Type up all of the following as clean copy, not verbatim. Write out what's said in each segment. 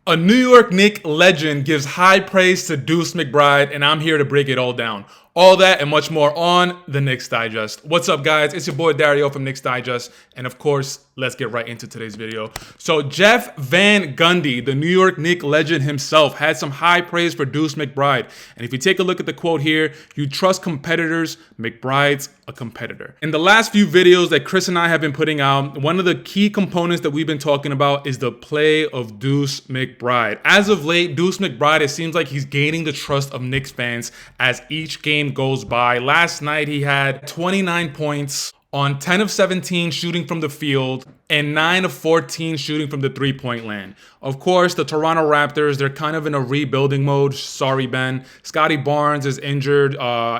A New York Knicks legend gives high praise to Deuce McBride, and I'm here to break it all down. All that and much more on the Knicks Digest. What's up, guys? It's your boy Dariel from Knicks Digest, and of course, let's get right into today's video. So Jeff Van Gundy, the New York Knicks legend himself, had some high praise for Deuce McBride. And if you take a look at the quote here, you trust competitors, McBride's a competitor. In the last few videos that Chris and I have been putting out, one of the key components that we've been talking about is the play of Deuce McBride. As of late, Deuce McBride, it seems like he's gaining the trust of Knicks fans as each game goes by. Last night, he had 29 points on 10 of 17 shooting from the field and 9 of 14 shooting from the three-point land. Of course, the Toronto Raptors, they're kind of in a rebuilding mode. Sorry, Ben. Scotty Barnes is injured.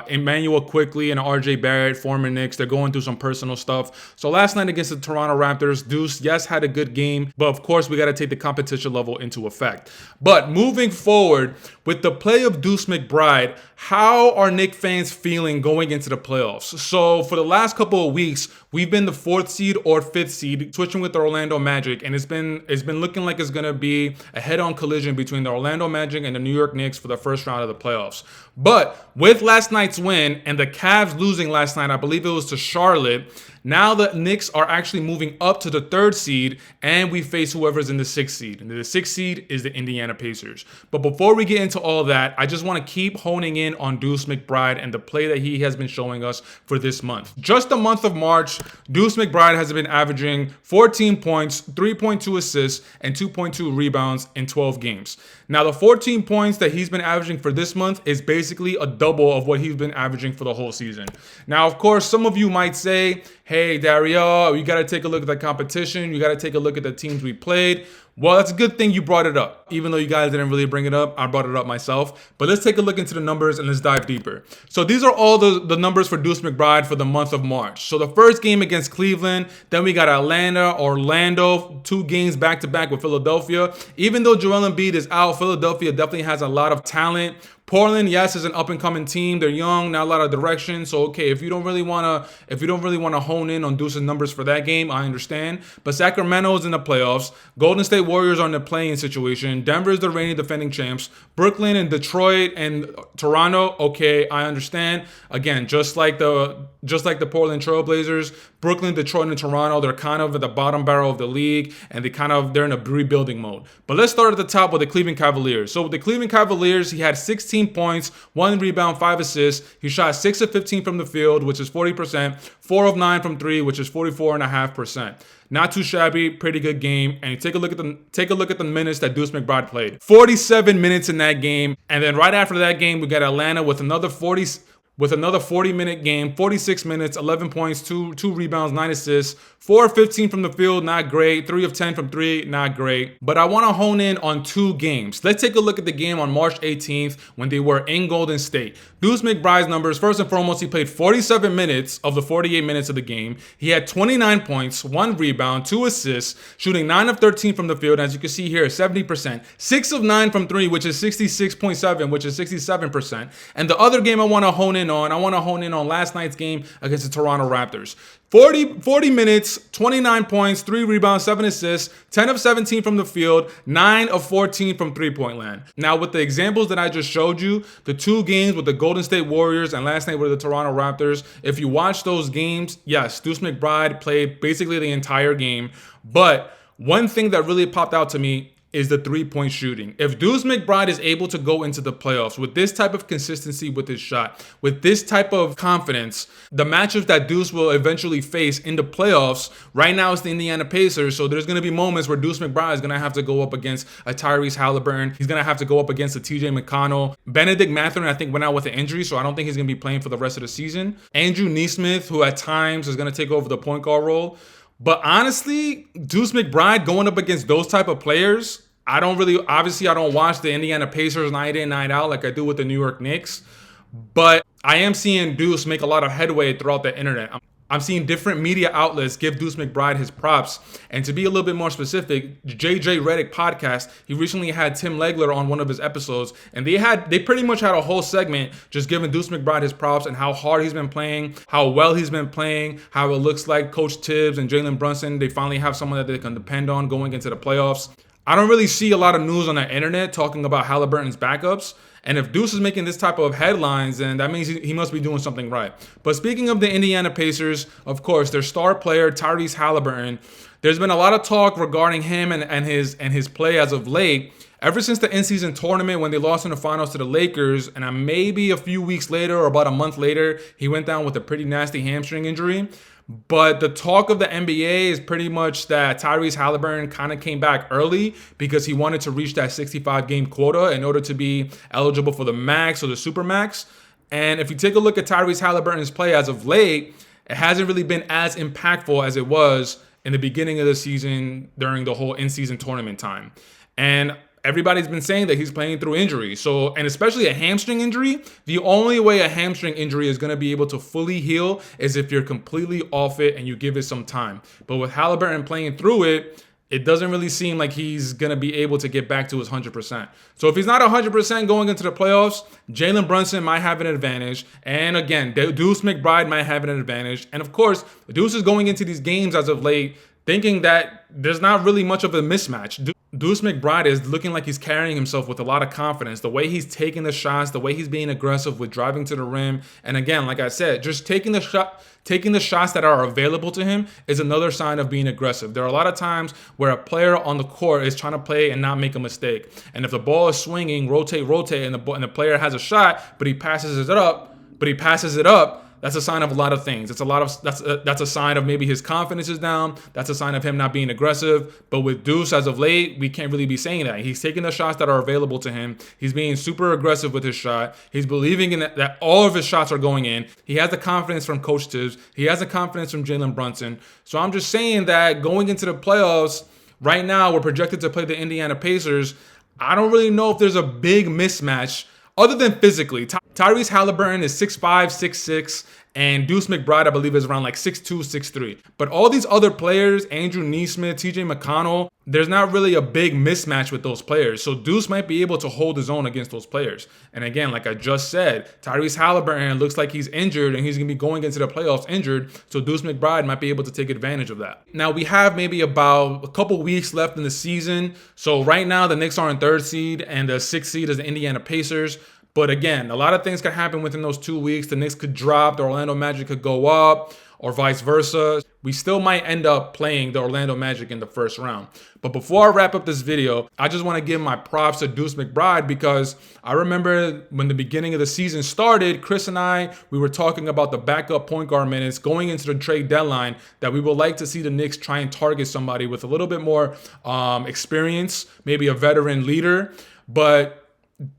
Emmanuel Quickley and RJ Barrett, former Knicks, they're going through some personal stuff. So last night against the Toronto Raptors, Deuce, yes, had a good game, but of course, we got to take the competition level into effect. But moving forward, with the play of Deuce McBride, how are Knicks fans feeling going into the playoffs? So for the last couple of weeks, we've been the 4th seed or 5th seed, switching with the Orlando Magic, and it's been looking like it's gonna be a head-on collision between the Orlando Magic and the New York Knicks for the first round of the playoffs. But with last night's win and the Cavs losing last night, I believe it was to Charlotte, now the Knicks are actually moving up to the 3rd seed, and we face whoever's in the 6th seed. And the 6th seed is the Indiana Pacers. But before we get into all that, I just want to keep honing in on Deuce McBride and the play that he has been showing us for this month. Just the month of March, Deuce McBride has been averaging 14 points, 3.2 assists, and 2.2 rebounds in 12 games. Now, the 14 points that he's been averaging for this month is basically a double of what he's been averaging for the whole season. Now, of course, some of you might say, hey, Dariel, you got to take a look at the competition. You got to take a look at the teams we played. Well, that's a good thing you brought it up. Even though you guys didn't really bring it up, I brought it up myself. But let's take a look into the numbers and let's dive deeper. So these are all the numbers for Deuce McBride for the month of March. So the first game against Cleveland, then we got Atlanta, Orlando, 2 games back-to-back with Philadelphia. Even though Joel Embiid is out, Philadelphia definitely has a lot of talent. Portland, yes, is an up-and-coming team. They're young, not a lot of direction. So, okay, if you don't really want to hone in on Deuce's numbers for that game, I understand. But Sacramento is in the playoffs. Golden State Warriors are in the play-in situation. Denver is the reigning defending champs. Brooklyn and Detroit and Toronto, okay, I understand. Again, just like the Portland Trailblazers, Brooklyn, Detroit, and Toronto, they're kind of at the bottom barrel of the league, and they're in a rebuilding mode. But let's start at the top with the Cleveland Cavaliers. So with the Cleveland Cavaliers, he had 16 points, 1 rebound, 5 assists. He shot 6 of 15 from the field, which is 40%, 4 of 9 from 3, which is 44.5%. Not too shabby, pretty good game. And you take a look at the minutes that Deuce McBride played. 47 minutes in that game, and then right after that game, we got Atlanta with another 40-minute game, 46 minutes, 11 points, 2 rebounds, 9 assists, 4 of 15 from the field, not great, 3 of 10 from 3, not great. But I want to hone in on 2 games. Let's take a look at the game on March 18th when they were in Golden State. Deuce McBride's numbers, first and foremost, he played 47 minutes of the 48 minutes of the game. He had 29 points, 1 rebound, 2 assists, shooting 9 of 13 from the field. As you can see here, 70%, 6 of 9 from 3, which is 66.7, which is 67%. And the other game I want to hone in on last night's game against the Toronto Raptors. 40 minutes, 29 points, 3 rebounds, 7 assists, 10 of 17 from the field, 9 of 14 from three-point land. Now, with the examples that I just showed you, the 2 games with the Golden State Warriors and last night with the Toronto Raptors, if you watch those games, yes, Deuce McBride played basically the entire game. But one thing that really popped out to me is the 3-point shooting. If Deuce McBride is able to go into the playoffs with this type of consistency with his shot, with this type of confidence, the matchups that Deuce will eventually face in the playoffs, right now it's the Indiana Pacers, so there's going to be moments where Deuce McBride is going to have to go up against a Tyrese Halliburton. He's going to have to go up against a TJ McConnell. Benedict Mathurin, I think, went out with an injury, so I don't think he's going to be playing for the rest of the season. Andrew Nesmith, who at times is going to take over the point guard role. But honestly, Deuce McBride going up against those type of players, I don't watch the Indiana Pacers night in, night out like I do with the New York Knicks. But I am seeing Deuce make a lot of headway throughout the internet. I'm seeing different media outlets give Deuce McBride his props. And to be a little bit more specific, JJ Redick podcast, he recently had Tim Legler on one of his episodes, and they pretty much had a whole segment just giving Deuce McBride his props and how hard he's been playing, how well he's been playing, how it looks like Coach Tibbs and Jalen Brunson, they finally have someone that they can depend on going into the playoffs. I don't really see a lot of news on the internet talking about Halliburton's backups. And if Deuce is making this type of headlines, then that means he must be doing something right. But speaking of the Indiana Pacers, of course, their star player, Tyrese Halliburton, there's been a lot of talk regarding him and his play as of late. Ever since the in-season tournament when they lost in the finals to the Lakers, and maybe a few weeks later or about a month later, he went down with a pretty nasty hamstring injury. But the talk of the NBA is pretty much that Tyrese Halliburton kind of came back early because he wanted to reach that 65-game quota in order to be eligible for the max or the super max. And if you take a look at Tyrese Halliburton's play as of late, it hasn't really been as impactful as it was in the beginning of the season during the whole in-season tournament time. And everybody's been saying that he's playing through injury. So, and especially a hamstring injury, the only way a hamstring injury is going to be able to fully heal is if you're completely off it and you give it some time. But with Halliburton playing through it, it doesn't really seem like he's going to be able to get back to his 100%. So if he's not 100% going into the playoffs, Jalen Brunson might have an advantage. And again, Deuce McBride might have an advantage. And of course, Deuce is going into these games as of late thinking that there's not really much of a mismatch. Deuce McBride is looking like he's carrying himself with a lot of confidence. The way he's taking the shots, the way he's being aggressive with driving to the rim. And again, like I said, just taking the shots that are available to him is another sign of being aggressive. There are a lot of times where a player on the court is trying to play and not make a mistake. And if the ball is swinging, rotate, and the player has a shot, but he passes it up, that's a sign of a lot of things. That's a sign of maybe his confidence is down. That's a sign of him not being aggressive. But with Deuce as of late, we can't really be saying that. He's taking the shots that are available to him. He's being super aggressive with his shot. He's believing in that all of his shots are going in. He has the confidence from Coach Tibbs. He has the confidence from Jalen Brunson. So I'm just saying that going into the playoffs, right now we're projected to play the Indiana Pacers. I don't really know if there's a big mismatch other than physically. Tyrese Halliburton is 6'5", 6'6", and Deuce McBride, I believe, is around like 6'2", 6'3". But all these other players, Andrew Nesmith, TJ McConnell, there's not really a big mismatch with those players. So Deuce might be able to hold his own against those players. And again, like I just said, Tyrese Halliburton looks like he's injured and he's going to be going into the playoffs injured. So Deuce McBride might be able to take advantage of that. Now we have maybe about a couple weeks left in the season. So right now the Knicks are in 3rd seed and the 6th seed is the Indiana Pacers. But again, a lot of things could happen within those 2 weeks. The Knicks could drop, the Orlando Magic could go up, or vice versa. We still might end up playing the Orlando Magic in the first round. But before I wrap up this video, I just want to give my props to Deuce McBride because I remember when the beginning of the season started, Chris and I, we were talking about the backup point guard minutes going into the trade deadline that we would like to see the Knicks try and target somebody with a little bit more experience, maybe a veteran leader. But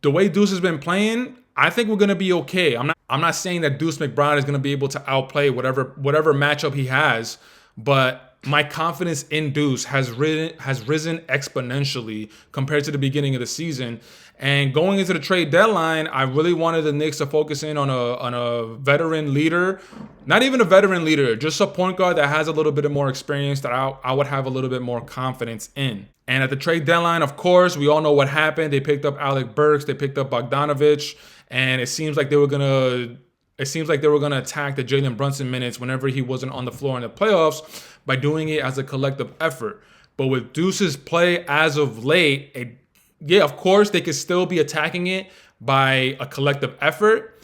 the way Deuce has been playing, I think we're going to be okay. I'm not saying that Deuce McBride is going to be able to outplay whatever matchup he has, but my confidence in Deuce has risen exponentially compared to the beginning of the season. And going into the trade deadline, I really wanted the Knicks to focus in on a veteran leader. Not even a veteran leader, just a point guard that has a little bit of more experience that I would have a little bit more confidence in. And at the trade deadline, of course, we all know what happened. They picked up Alec Burks, they picked up Bogdanovich, and it seems like they were gonna attack the Jalen Brunson minutes whenever he wasn't on the floor in the playoffs by doing it as a collective effort. But with Deuce's play as of late, yeah, of course, they could still be attacking it by a collective effort.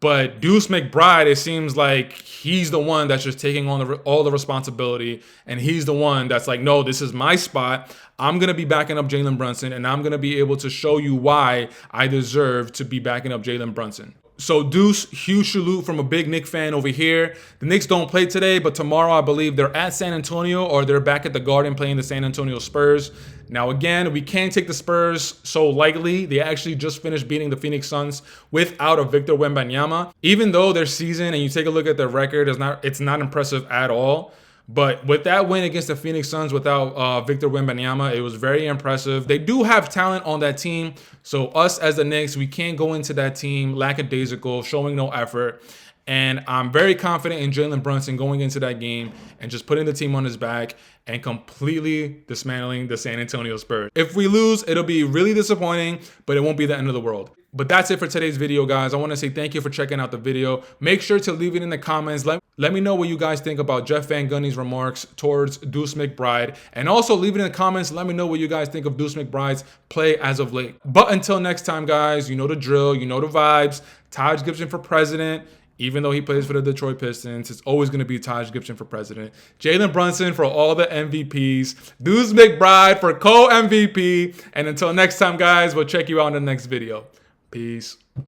But Deuce McBride, it seems like he's the one that's just taking on all the responsibility. And he's the one that's like, no, this is my spot. I'm going to be backing up Jalen Brunson. And I'm going to be able to show you why I deserve to be backing up Jalen Brunson. So Deuce, huge salute from a big Knicks fan over here. The Knicks don't play today, but tomorrow I believe they're at San Antonio or they're back at the Garden playing the San Antonio Spurs. Now again, we can't take the Spurs so lightly. They actually just finished beating the Phoenix Suns without a Victor Wembanyama. Even though their season, and you take a look at their record, it's not impressive at all. But with that win against the Phoenix Suns without Victor Wembanyama, it was very impressive. They do have talent on that team. So us as the Knicks, we can't go into that team lackadaisical, showing no effort. And I'm very confident in Jalen Brunson going into that game and just putting the team on his back and completely dismantling the San Antonio Spurs. If we lose, it'll be really disappointing, but it won't be the end of the world. But that's it for today's video, guys. I want to say thank you for checking out the video. Make sure to leave it in the comments. Let me know what you guys think about Jeff Van Gundy's remarks towards Deuce McBride. And also leave it in the comments. Let me know what you guys think of Deuce McBride's play as of late. But until next time, guys, you know the drill. You know the vibes. Taj Gibson for president. Even though he plays for the Detroit Pistons, it's always going to be Taj Gibson for president. Jalen Brunson for all the MVPs. Deuce McBride for co-MVP. And until next time, guys, we'll check you out in the next video. Peace.